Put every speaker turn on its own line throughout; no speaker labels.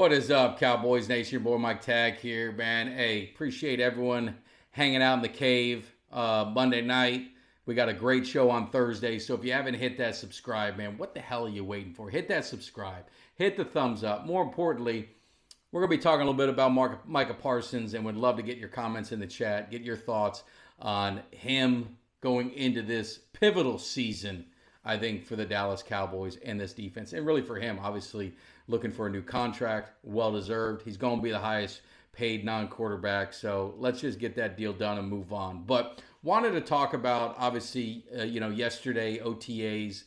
What is up, Cowboys Nation? Your boy Mike Tag here, man. Hey, appreciate everyone hanging out in the cave Monday night. We got a great show on Thursday, so if you haven't hit that subscribe, man, what the hell are you waiting for? Hit that subscribe. Hit the thumbs up. More importantly, we're going to be talking a little bit about Micah Parsons, and would love to get your comments in the chat, get your thoughts on him going into this pivotal season, I think, for the Dallas Cowboys and this defense, and really for him, obviously, looking for a new contract, well-deserved. He's going to be the highest paid non-quarterback, so let's just get that deal done and move on. But wanted to talk about, obviously, yesterday OTAs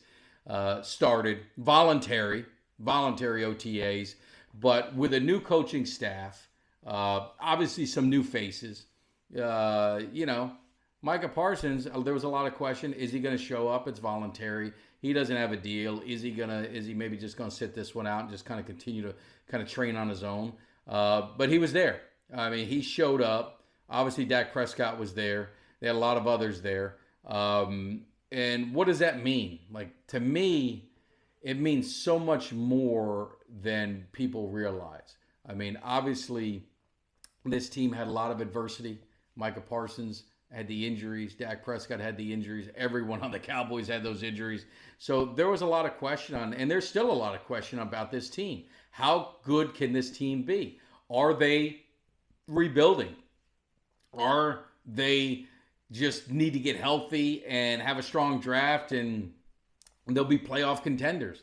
started, voluntary OTAs, but with a new coaching staff, obviously some new faces. Micah Parsons, there was a lot of question. Is he going to show up? It's voluntary. He doesn't have a deal. Is he maybe just going to sit this one out and just kind of continue to kind of train on his own? But he was there. I mean, he showed up. Obviously, Dak Prescott was there. They had a lot of others there. And what does that mean? Like, to me, it means so much more than people realize. I mean, obviously, this team had a lot of adversity. Micah Parsons had the injuries. Dak Prescott had the injuries. Everyone on the Cowboys had those injuries. So there was a lot of question on, and there's still a lot of question about this team. How good can this team be? Are they rebuilding? Are they just need to get healthy and have a strong draft and they'll be playoff contenders?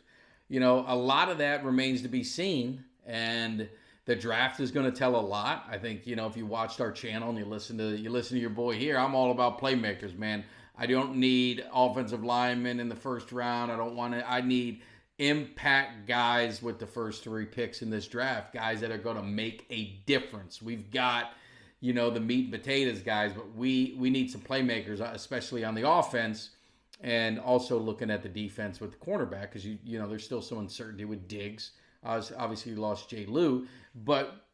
A lot of that remains to be seen, and the draft is going to tell a lot. I think, if you watched our channel and you listen to your boy here, I'm all about playmakers, man. I don't need offensive linemen in the first round. I need impact guys with the first 3 picks in this draft, guys that are going to make a difference. We've got, the meat and potatoes guys, but we need some playmakers, especially on the offense, and also looking at the defense with the cornerback, because there's still some uncertainty with Diggs. Obviously, you lost Jay Lou, but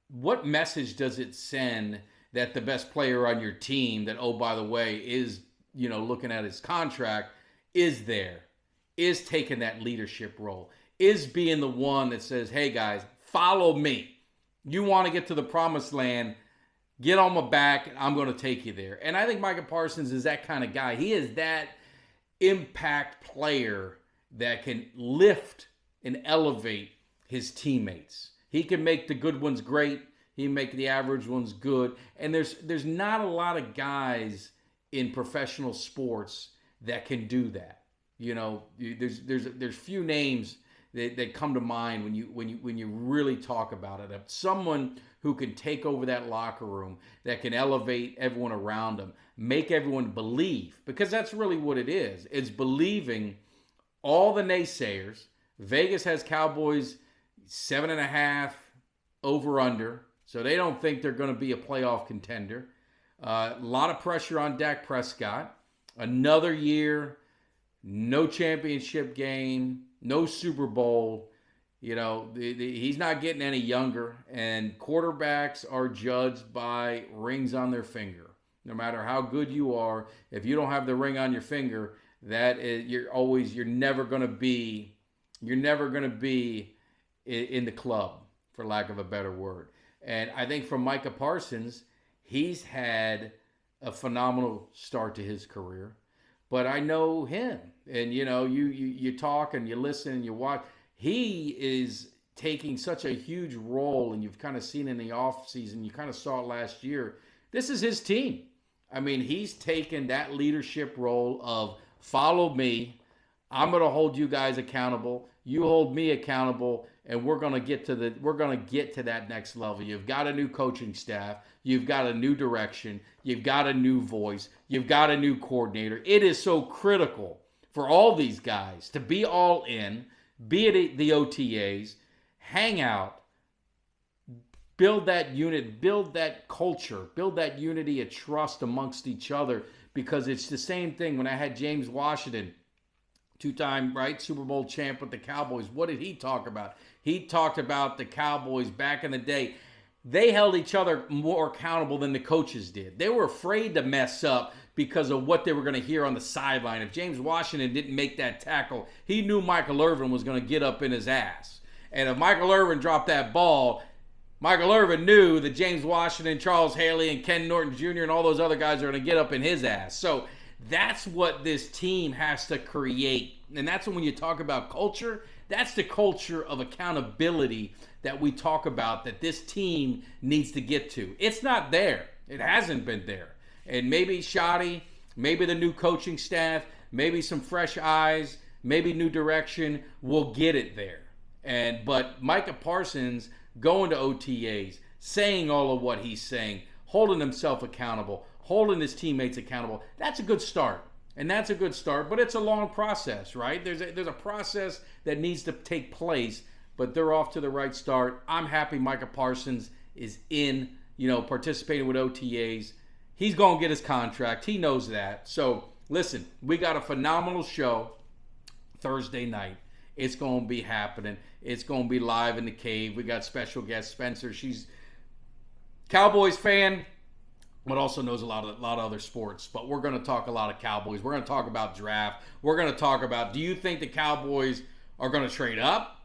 what message does it send that the best player on your team, that, oh, by the way, is, looking at his contract, is there, is taking that leadership role, is being the one that says, hey, guys, follow me. You want to get to the promised land, get on my back, and I'm going to take you there. And I think Micah Parsons is that kind of guy. He is that impact player that can lift and elevate his teammates. He can make the good ones great. He can make the average ones good. And there's not a lot of guys in professional sports that can do that. There's few names that come to mind when you really talk about it. Someone who can take over that locker room, that can elevate everyone around them, make everyone believe, because that's really what it is. It's believing all the naysayers. Vegas has Cowboys 7.5 over under, so they don't think they're going to be a playoff contender. A lot of pressure on Dak Prescott. Another year, no championship game, no Super Bowl. He's not getting any younger, and quarterbacks are judged by rings on their finger. No matter how good you are, if you don't have the ring on your finger, you're never going to be in the club, for lack of a better word. And I think for Micah Parsons, he's had a phenomenal start to his career. But I know him, and you talk and you listen and you watch. He is taking such a huge role, and you've kind of seen in the offseason, you kind of saw it last year. This is his team. I mean, he's taken that leadership role of follow me. I'm going to hold you guys accountable. You hold me accountable, and we're going to get to that next level. You've got a new coaching staff. You've got a new direction. You've got a new voice. You've got a new coordinator. It is so critical for all these guys to be all in, be at the OTAs, hang out, build that unit, build that culture, build that unity of trust amongst each other, because it's the same thing when I had James Washington, 2-time, Super Bowl champ with the Cowboys. What did he talk about? He talked about the Cowboys back in the day. They held each other more accountable than the coaches did. They were afraid to mess up because of what they were going to hear on the sideline. If James Washington didn't make that tackle, he knew Michael Irvin was going to get up in his ass. And if Michael Irvin dropped that ball, Michael Irvin knew that James Washington, Charles Haley, and Ken Norton Jr. and all those other guys are going to get up in his ass. So that's what this team has to create. And that's when you talk about culture, that's the culture of accountability that we talk about that this team needs to get to. It's not there. It hasn't been there. And maybe Shoddy, maybe the new coaching staff, maybe some fresh eyes, maybe new direction will get it there. But Micah Parsons going to OTAs, saying all of what he's saying, holding himself accountable, holding his teammates accountable, that's a good start. And that's a good start, but it's a long process, right? There's a process that needs to take place, but they're off to the right start. I'm happy Micah Parsons is in, participating with OTAs. He's going to get his contract. He knows that. So, listen, we got a phenomenal show Thursday night. It's going to be happening. It's going to be live in the cave. We got special guest Spencer. She's Cowboys fan, but also knows a lot of other sports. But we're going to talk a lot of Cowboys. We're going to talk about draft. We're going to talk about, do you think the Cowboys are going to trade up?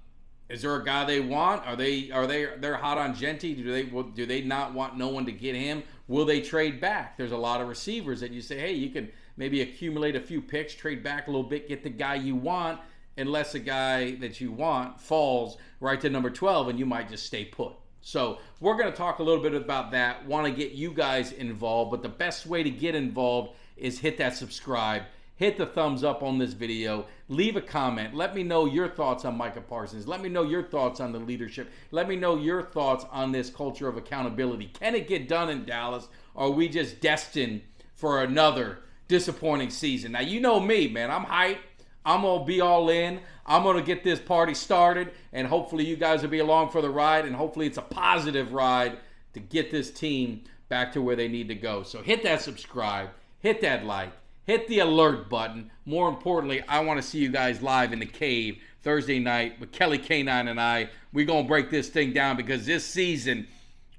Is there a guy they want? They're hot on Genti? Do they not want no one to get him? Will they trade back? There's a lot of receivers that you say, hey, you can maybe accumulate a few picks, trade back a little bit, get the guy you want, unless a guy that you want falls right to number 12 and you might just stay put. So we're going to talk a little bit about that. Want to get you guys involved, but the best way to get involved is hit that subscribe, hit the thumbs up on this video, leave a comment. Let me know your thoughts on Micah Parsons. Let me know your thoughts on the leadership. Let me know your thoughts on this culture of accountability. Can it get done in Dallas, or are we just destined for another disappointing season? Now, you know me, man. I'm hyped. I'm going to be all in. I'm going to get this party started, and hopefully you guys will be along for the ride, and hopefully it's a positive ride to get this team back to where they need to go. So hit that subscribe, hit that like, hit the alert button. More importantly, I want to see you guys live in the cave Thursday night with Kelly K9 and I. We're going to break this thing down because this season,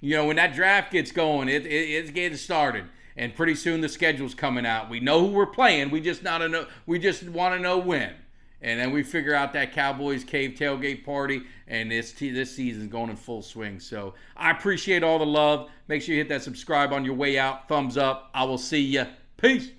when that draft gets going, it's getting started. And pretty soon the schedule's coming out. We know who we're playing. We just want to know when. And then we figure out that Cowboys Cave tailgate party. And this season's going in full swing. So I appreciate all the love. Make sure you hit that subscribe on your way out. Thumbs up. I will see you. Peace.